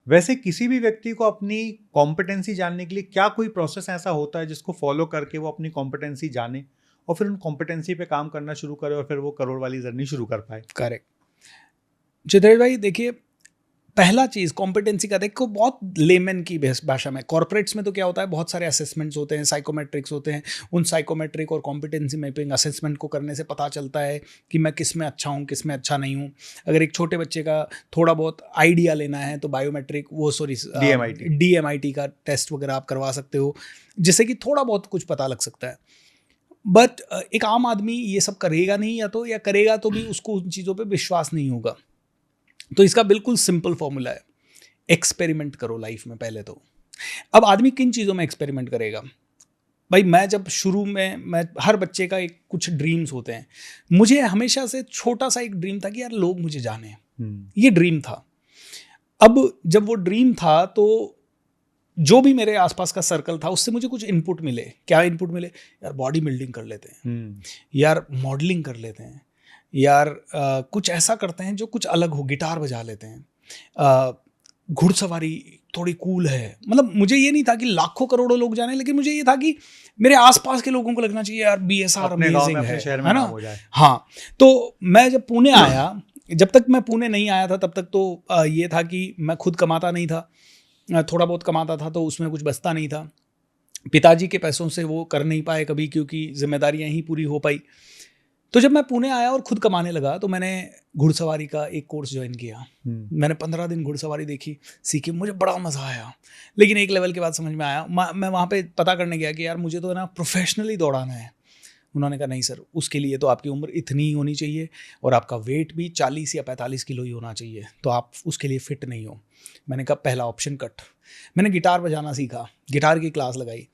वैसे किसी भी व्यक्ति को अपनी कॉम्पिटेंसी जानने के लिए क्या कोई प्रोसेस ऐसा होता है जिसको फॉलो करके वो अपनी कॉम्पिटेंसी जाने और फिर उन कॉम्पिटेंसी पे काम करना शुरू करे और फिर वो करोड़ वाली जर्नी शुरू कर पाए? करेक्ट। चित्रेश भाई देखिए, पहला चीज़ कॉम्पिटेंसी का देखो, बहुत लेमन की भाषा में, कॉर्पोरेट्स में तो क्या होता है, बहुत सारे असेसमेंट्स होते हैं, साइकोमेट्रिक्स होते हैं। उन साइकोमेट्रिक और कॉम्पिटेंसी मैपिंग असेसमेंट को करने से पता चलता है कि मैं किस में अच्छा हूँ, किस में अच्छा नहीं हूँ। अगर एक छोटे बच्चे का थोड़ा बहुत आइडिया लेना है तो बायोमेट्रिक DMIT का टेस्ट वगैरह आप करवा सकते हो, जिससे कि थोड़ा बहुत कुछ पता लग सकता है। बट एक आम आदमी ये सब करेगा नहीं, या करेगा तो भी उसको उन चीज़ों पर विश्वास नहीं होगा। तो इसका बिल्कुल सिंपल फॉर्मूला है, एक्सपेरिमेंट करो लाइफ में पहले तो। अब आदमी किन चीज़ों में एक्सपेरिमेंट करेगा? भाई मैं जब शुरू में, मैं हर बच्चे का एक कुछ ड्रीम्स होते हैं। मुझे हमेशा से छोटा सा एक ड्रीम था कि यार लोग मुझे जाने, ये ड्रीम था। अब जब वो ड्रीम था तो जो भी मेरे आसपास का सर्कल था उससे मुझे कुछ इनपुट मिले। क्या इनपुट मिले? यार बॉडी बिल्डिंग कर लेते हैं, यार मॉडलिंग कर लेते हैं, यार कुछ ऐसा करते हैं जो कुछ अलग हो, गिटार बजा लेते हैं, घुड़सवारी थोड़ी कूल है। मतलब मुझे ये नहीं था कि लाखों करोड़ों लोग जाने, लेकिन मुझे ये था कि मेरे आसपास के लोगों को लगना चाहिए यार BSR अमेजिंग है ना। हाँ, तो मैं जब पुणे आया, जब तक मैं पुणे नहीं आया था तब तक तो ये था कि मैं खुद कमाता नहीं था, थोड़ा बहुत कमाता था तो उसमें कुछ बचता नहीं था। पिताजी के पैसों से वो कर नहीं पाए कभी, क्योंकि जिम्मेदारियां ही पूरी हो पाई। तो जब मैं पुणे आया और खुद कमाने लगा तो मैंने घुड़सवारी का एक कोर्स ज्वाइन किया। मैंने 15 दिन घुड़सवारी देखी, सीखी, मुझे बड़ा मज़ा आया। लेकिन एक लेवल के बाद समझ में आया, मैं वहाँ पे पता करने गया कि यार मुझे तो ना प्रोफेशनली दौड़ाना है। उन्होंने कहा नहीं सर, उसके लिए तो आपकी उम्र इतनी ही होनी चाहिए और आपका वेट भी 40 या 45 किलो ही होना चाहिए, तो आप उसके लिए फिट नहीं हो। मैंने कहा पहला ऑप्शन कट। मैंने गिटार बजाना सीखा, गिटार की क्लास लगाई।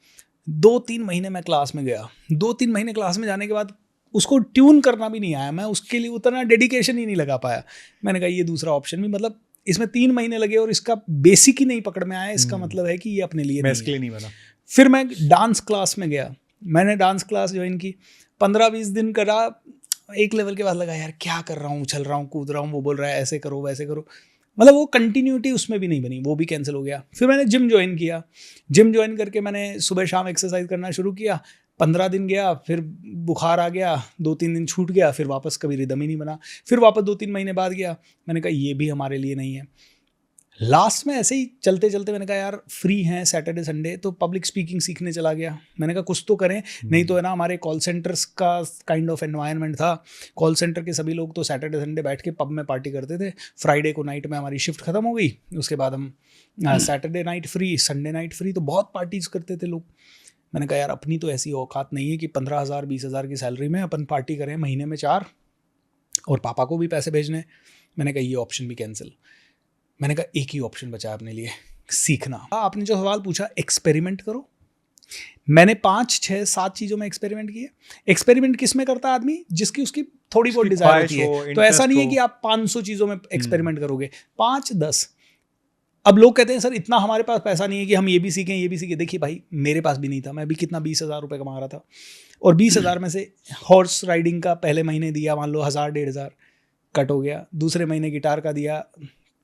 2-3 महीने मैं क्लास में गया। 2-3 महीने क्लास में जाने के बाद उसको ट्यून करना भी नहीं आया, मैं उसके लिए उतना डेडिकेशन ही नहीं लगा पाया। मैंने कहा ये दूसरा ऑप्शन भी, मतलब इसमें 3 महीने लगे और इसका बेसिक ही नहीं पकड़ में आया, इसका मतलब है कि ये अपने लिए नहीं बना। फिर मैं डांस क्लास में गया, मैंने डांस क्लास ज्वाइन की, 15-20 दिन करा। एक लेवल के बाद लगा यार क्या कर रहा हूँ, उछल रहा हूँ, कूद रहा हूँ, वो बोल रहा है ऐसे करो वैसे करो, मतलब वो कंटिन्यूटी उसमें भी नहीं बनी, वो भी कैंसिल हो गया। फिर मैंने जिम ज्वाइन किया, जिम ज्वाइन करके मैंने सुबह शाम एक्सरसाइज करना शुरू किया। 15 दिन गया, फिर बुखार आ गया, 2-3 दिन छूट गया, फिर वापस कभी रिदम ही नहीं बना। फिर वापस 2-3 महीने बाद गया, मैंने कहा ये भी हमारे लिए नहीं है। लास्ट में ऐसे ही चलते चलते मैंने कहा यार फ्री हैं सैटरडे संडे, तो पब्लिक स्पीकिंग सीखने चला गया। मैंने कहा कुछ तो करें, नहीं तो है ना, हमारे कॉल सेंटर्स का काइंड ऑफ एनवायरनमेंट था। कॉल सेंटर के सभी लोग तो सैटरडे संडे बैठ के पब में पार्टी करते थे। फ्राइडे को नाइट में हमारी शिफ्ट खत्म हो गई, उसके बाद हम Saturday night free, Sunday night free, तो बहुत पार्टीज करते थे लोग। मैंने कहा यार अपनी तो ऐसी औकात नहीं है कि 15,000-20,000 की सैलरी में अपन पार्टी करें महीने में 4, और पापा को भी पैसे भेजने। मैंने कहा ये ऑप्शन भी कैंसिल। मैंने कहा एक ही ऑप्शन बचा अपने लिए, सीखना। आपने जो सवाल पूछा, एक्सपेरिमेंट करो। मैंने 5-6-7 चीज़ों में एक्सपेरिमेंट किए। एक्सपेरिमेंट किस में करता है आदमी? जिसकी उसकी थोड़ी बहुत डिजायर होती है। तो ऐसा नहीं है कि आप 500 चीज़ों में एक्सपेरिमेंट करोगे, 5-10। अब लोग कहते हैं सर इतना हमारे पास पैसा नहीं है कि हम ये भी सीखें ये भी सीखें। देखिए भाई मेरे पास भी नहीं था, मैं भी कितना 20,000 रुपये कमा रहा था, और 20,000 में से हॉर्स राइडिंग का पहले महीने दिया मान लो 1,000-1,500 कट हो गया, दूसरे महीने गिटार का दिया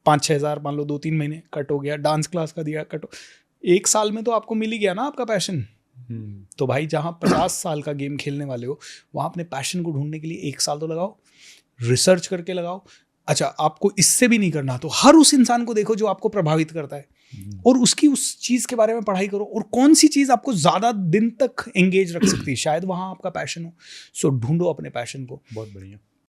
5-6 हज़ार, मान लो 2-3 महीने कट हो गया, डांस क्लास का दिया कट हो। 1 साल में तो आपको मिल ही गया ना आपका पैशन। तो भाई जहाँ 50 साल का गेम खेलने वाले हो, वहाँ अपने पैशन को ढूंढने के लिए 1 साल तो लगाओ, रिसर्च करके लगाओ। अच्छा आपको इससे भी नहीं करना तो हर उस इंसान को देखो जो आपको प्रभावित करता है, और उसकी उस चीज़ के बारे में पढ़ाई करो, और कौन सी चीज़ आपको ज़्यादा दिन तक एंगेज रख सकती है, शायद वहाँ आपका पैशन हो। सो ढूंढो अपने पैशन को। बहुत बढ़िया।